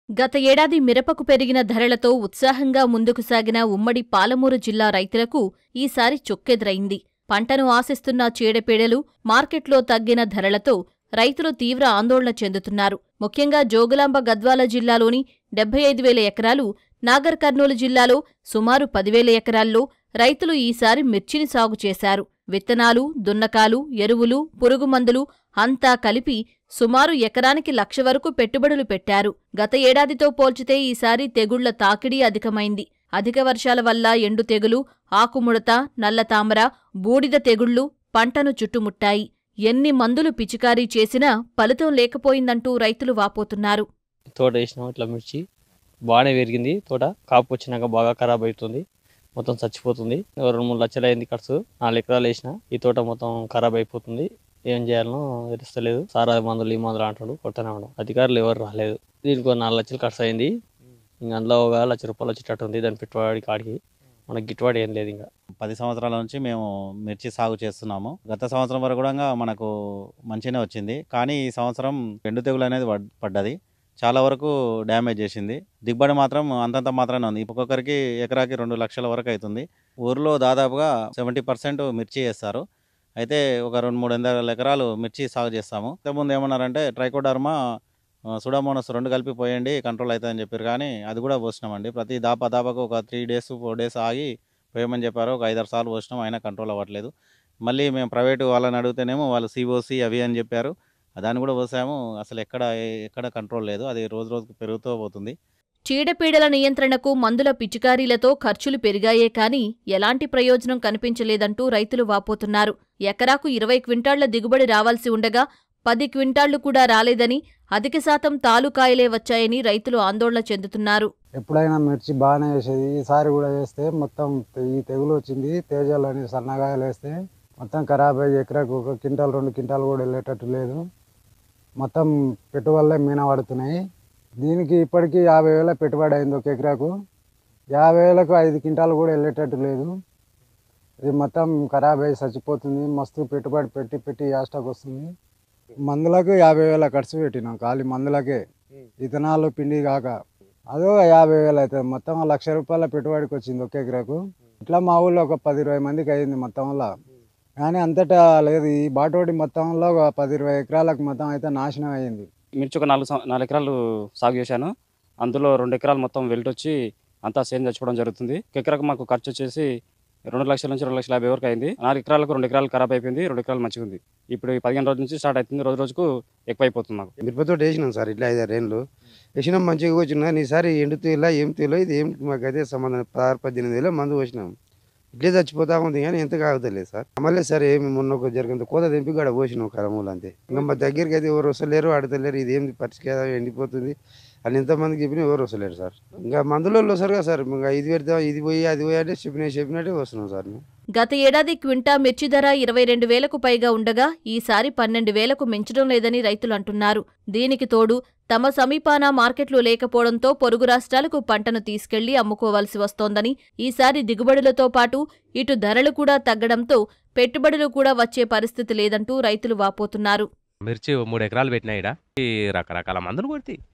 గత ఏడాది మిరపకు పెరిగిన ధరలతో ఉత్సాహంగా ముందుకు సాగిన ఉమ్మడి పాలమూరు జిల్లా రైతులకు ఈసారి చుక్కెదురైంది. పంటను ఆశిస్తున్న చీడపీడలు, మార్కెట్లో తగ్గిన ధరలతో రైతులు తీవ్ర ఆందోళన చెందుతున్నారు. ముఖ్యంగా జోగులాంబ గద్వాల జిల్లాలోని 75,000 ఎకరాలు, నాగర్ కర్నూలు జిల్లాలో సుమారు 10,000 ఎకరాల్లో రైతులు ఈసారి మిర్చిని సాగు చేశారు. విత్తనాలు, దున్నకాలు, ఎరువులు, పురుగుమందులు అంతా కలిపి సుమారు ఎకరానికి 1,00,000 వరకు పెట్టుబడులు పెట్టారు. గత ఏడాదితో పోల్చితే ఈసారి తెగుళ్ల తాకిడి అధికమైంది. అధిక వర్షాల వల్ల ఎండు తెగులు, ఆకుముడత, నల్లతామర, బూడిద తెగుళ్లు పంటను చుట్టుముట్టాయి. ఎన్ని మందులు పిచికారీ చేసినా ఫలితం లేకపోయిందంటూ రైతులు వాపోతున్నారు. తోట వేసినాం, ఇట్లా మిర్చి బాగానే పెరిగింది. తోట కాపు వచ్చినాక బాగా ఖరాబ్ అవుతుంది, మొత్తం చచ్చిపోతుంది. 2-3 లక్షలు అయింది ఖర్చు. 4 ఎకరాలు వేసిన ఈ తోట మొత్తం ఖరాబ్ అయిపోతుంది. ఏం చేయాలనో తెలుస్తలేదు. సారా మందులు ఈ మందులు అంటాడు, కొట్టనే ఉన్నాం. అధికారులు ఎవరు రాలేదు. దీనికి 4 లక్షలు ఖర్చు అయింది. ఇంకా అందులో ఒక 1,00,000 రూపాయలు వచ్చేటట్టు ఉంది. దాని పెట్టుబడి కాడికి మనకు గిట్టుబాటు ఏం లేదు. ఇంకా 10 సంవత్సరాల నుంచి మేము మిర్చి సాగు చేస్తున్నాము. గత సంవత్సరం వరకు కూడా మనకు మంచిగానే వచ్చింది. కానీ ఈ సంవత్సరం ఎండు తెగులు అనేది పడ్డది. చాలా వరకు డ్యామేజ్ చేసింది. దిగుబడి మాత్రం అంతంత మాత్రమే ఉంది. ఒక్కొక్కరికి ఎకరాకి 2 లక్షల వరకు అవుతుంది. ఊర్లో దాదాపుగా 70% మిర్చి వేస్తారు. అయితే ఒక 200-300 ఎకరాలు మిర్చి సాగు చేస్తాము. ఇంతకుముందు ఏమన్నారంటే ట్రైకోడర్మా, సుడామోనస్ 2 కలిపి పోయండి కంట్రోల్ అవుతుందని చెప్పారు. కానీ అది కూడా పోసినామండి. ప్రతి దాపాకు ఒక 3 డేస్ 4 డేస్ ఆగి పోయమని చెప్పారు. ఒక 5-6 సార్లు పోసినాం, అయినా కంట్రోల్ అవ్వట్లేదు. మళ్ళీ మేము ప్రైవేటు వాళ్ళని అడిగితేనేమో వాళ్ళు సిఓసి అవి అని చెప్పారు. దాన్ని కూడా పోసాము. అసలు ఎక్కడ కంట్రోల్ లేదు. అది రోజు రోజుకు పెరుగుతూ పోతుంది. చీడపీడల నియంత్రణకు మందుల పిచికారీలతో ఖర్చులు పెరిగాయే కాని ఎలాంటి ప్రయోజనం కనిపించలేదంటూ రైతులు వాపోతున్నారు. ఎకరాకు 20 క్వింటాళ్ల దిగుబడి రావాల్సి ఉండగా 10 క్వింటాళ్లు కూడా రాలేదని, అధిక శాతం తాలుకాయలే వచ్చాయని రైతులు ఆందోళన చెందుతున్నారు. ఎప్పుడైనా మిర్చి బాగానే వేసేది, ఈసారి కూడా వేస్తే మొత్తం ఈ తెగులు వచ్చింది. తేజాలని సన్నగాయలు వేస్తే మొత్తం ఖరాబ్ అయ్యి ఎకరాకు 1 క్వింటాల్ 2 క్వింటాల్ కూడా వెళ్ళేటట్టు లేదు. మొత్తం పెట్టుబడులే మీన పడుతున్నాయి. దీనికి ఇప్పటికీ 50,000 పెట్టుబడి అయింది. 1 ఎకరాకు 50,000కు 5 క్వింటాలు కూడా వెళ్ళేటట్టు లేదు. ఇది మొత్తం ఖరాబ్ అయ్యి చచ్చిపోతుంది. మస్తు పెట్టుబడి పెట్టి యాస్టాక్ వస్తుంది. మందులకు 50,000 ఖర్చు పెట్టినాం, ఖాళీ మందులకే. విత్తనాలు పిండి కాక అదో 50,000 అవుతుంది. మొత్తం 1,00,000 రూపాయల పెట్టుబడికి వచ్చింది 1 ఎకరాకు. ఇట్లా మా ఊళ్ళో ఒక 10-20 మందికి అయింది మొత్తం వల్ల. కానీ అంతటా లేదు. ఈ బాటోడి మొత్తంలో ఒక 10-20 ఎకరాలకు మొత్తం అయితే నాశనం అయ్యింది. మిర్చి ఒక 4 ఎకరాలు సాగు చేశాను. అందులో 2 ఎకరాలు మొత్తం వెల్టొచ్చి అంతా సేమ్ చచ్చిపోవడం జరుగుతుంది. ఒక ఎకరాకు మాకు ఖర్చు వచ్చేసి 2 లక్షల నుంచి 2,50,000 వరకు అయింది. 4 ఎకరాలకు 2 ఎకరాలు ఖరాబ్ అయిపోయింది, 2 ఎకరాలు మంచిగా ఉంది. ఇప్పుడు 15 రోజుల నుంచి స్టార్ట్ అవుతుంది. రోజు రోజుకు ఎక్కువ అయిపోతుంది. మాకు మిరపతోటి వేసినాం సార్, ఇట్లా 5-6 ఏళ్ళు వేసినాం, మంచిగా వచ్చినా. ఈసారి ఎండుతూ ఇలా ఏం తేలో ఇది ఏం మాకైతే సంబంధం. 16-18 వేల మందు పోసినాం. ఇట్లే చచ్చిపోతా ఉంది కానీ ఎంత కాగుతలేదు సార్. మళ్ళీ సార్ ఏమి మొన్న ఒక జరిగింది కోత తెంపి కూడా పోసినాం కరమూలు అంతే. ఇంకా మా దగ్గరికి అయితే ఎవరు వస్తలేరు, ఆడతలేరు. ఇది ఏంది పరిస్థితి, ఎండిపోతుంది అని ఎంతమందికి చెప్పినా ఎవరు వస్తలేరు సార్. ఇంకా మందులో వస్తారు కదా సార్. ఇంకా ఇది పెడతాం, ఇది పోయి అది పోయి అంటే చెప్పినట్టే వస్తున్నాం సార్. గత ఏడాది క్వింటా మిర్చి ధర 22,000కు పైగా ఉండగా ఈసారి 12,000కు మించడం లేదని రైతులు అంటున్నారు. దీనికి తోడు తమ సమీపాన మార్కెట్లు లేకపోవడంతో పొరుగు రాష్ట్రాలకు పంటను తీసుకెళ్లి అమ్ముకోవాల్సి వస్తోందని, ఈసారి దిగుబడులతో పాటు ఇటు ధరలు కూడా తగ్గడంతో పెట్టుబడులు కూడా వచ్చే పరిస్థితి లేదంటూ రైతులు వాపోతున్నారు. మిర్చి 3 ఎకరాలు పెట్టినా ఇడ రకరకాల మందులు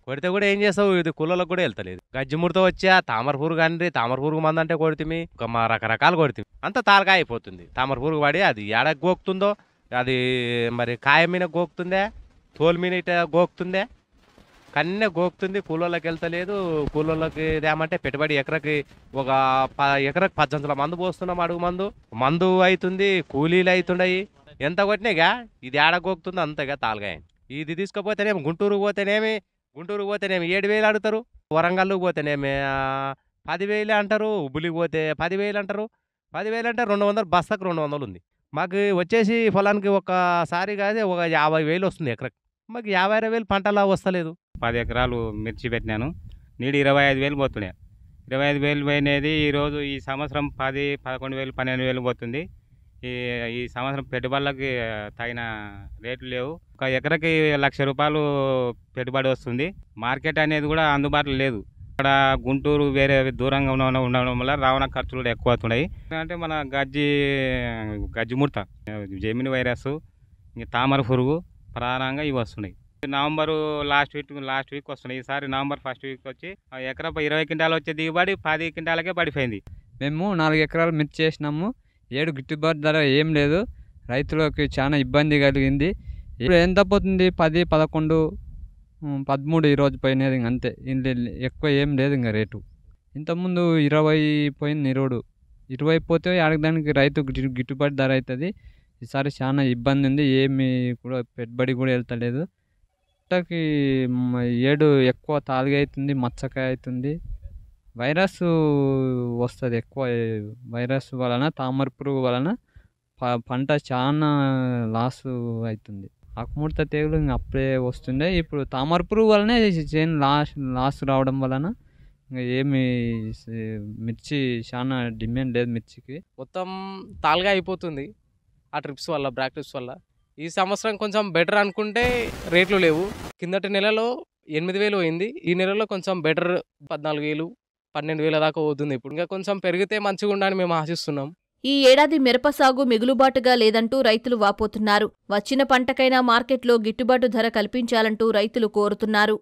కొడితే కూడా ఏం చేస్తావు, ఇది కుళ్ళలకు కూడా వెళ్తలేదు. గజ్జిముడితో వచ్చా తామర పురుగు అండి, తామర పురుగు మందు అంటే కొడితే మా రకరకాలు కొడితే అంత తాలకాయ అయిపోతుంది. తామర పురుగు పడి అది ఏడ గోకుతుందో, అది మరి కాయ మీద గోకుతుందే, తోలు మీద ఇట గోకుతుందే, కన్నే గోకుతుంది. కూలోళ్ళకి వెళ్తలేదు. కూలోళ్ళకి ఏమంటే పెట్టుబడి ఎకరకి ఒక ఎకరకు 18 మందు పోస్తున్నాం. అడుగు మందు అవుతుంది, కూలీలు అవుతున్నాయి. ఎంత కొట్టినాయిగా ఇది ఏడ గోకుతుందో అంతగా తాలగాయ. ఇది తీసుకుపోతేనేమి గుంటూరుకు పోతేనేమి 7,000 అడుగుతారు. వరంగల్కి పోతేనేమి 10,000 అంటారు. ఉబ్బులికి పోతే 10,000 అంటారు. 10,000 అంటే 200, బస్తాకు 200 ఉంది. మాకు వచ్చేసి పొలానికి ఒకసారి కాదే ఒక 50,000 వస్తుంది ఎకరకు. మాకు 50,000 పంటలా వస్తలేదు. 10 ఎకరాలు మిర్చి పెట్టినాను. నీడు 25,000 పోతున్నాయి. 25,000 పోయినది ఈరోజు ఈ సంవత్సరం 10, 11,000, 12,000 పోతుంది. ఈ సంవత్సరం పెట్టుబడులకి తగిన రేట్లు లేవు. ఒక ఎకరకి 1,00,000 రూపాయలు పెట్టుబడి వస్తుంది. మార్కెట్ అనేది కూడా అందుబాటులో లేదు. ఇక్కడ గుంటూరు వేరే దూరంగా ఉండడం వల్ల రవాణా ఖర్చులు కూడా ఎక్కువ అవుతున్నాయి. అంటే మన గజ్జి ముడత, జెమిని వైరస్, ఇంకా తామర పురుగు ప్రధానంగా ఇవి వస్తున్నాయి. నవంబరు లాస్ట్ వీక్ వస్తున్నాయి. ఈసారి నవంబర్ ఫస్ట్ వీక్ వచ్చి ఎకరా 20 క్వింటాలు వచ్చే దిగుబడి 10 క్వింటాలకే పడిపోయింది. మేము 4 ఎకరాలు మిర్చి చేసినాము. ఏడు గిట్టుబాటు ధర ఏం లేదు. రైతులకు చాలా ఇబ్బంది కలిగింది. ఇప్పుడు ఎంత పోతుంది? 10, 11, 13 ఈరోజు పోయినది. అంతే, ఎక్కువ ఏం లేదు ఇంకా రేటు. ఇంతకుముందు 20 పోయింది. 20 పోతే ఆడదానికి రైతు గిట్టుబాటు ధర అవుతుంది. ఈసారి చాలా ఇబ్బంది ఉంది. ఏమి కూడా పెట్టుబడి కూడా వెళ్తలేదు. పంటకి ఏడు ఎక్కువ తాలుగా అవుతుంది, మచ్చకాయ అవుతుంది. వైరస్ వస్తుంది ఎక్కువ. వైరస్ వలన, తామర పురుగు వలన పంట చాలా లాస్ అవుతుంది. ఆకుముడత తెగులు ఇంకా అప్పుడే వస్తుండే. ఇప్పుడు తామర పురుగు వలనే చేను లాస్ రావడం వలన ఇంకా ఏమి మిర్చి చాలా డిమాండ్ లేదు మిర్చికి. మొత్తం తాలుగా అయిపోతుంది ఆ ట్రిప్స్ వల్ల, బ్రాక్ ట్రిప్స్ వల్ల. ఈ సంవత్సరం కొంచెం బెటర్ అనుకుంటే రేట్లు లేవు. కిందటి నెలలో 8,000 పోయింది. ఈ నెలలో కొంచెం బెటర్ 14,000, 12,000 దాకా పోతుంది. ఇప్పుడు ఇంకా కొంచెం పెరిగితే మంచిగా ఉండాలని మేము ఆశిస్తున్నాం. ఈ ఏడాది మిరప సాగు మిగులుబాటుగా లేదంటూ రైతులు వాపోతున్నారు. వచ్చిన పంటకైనా మార్కెట్లో గిట్టుబాటు ధర కల్పించాలంటూ రైతులు కోరుతున్నారు.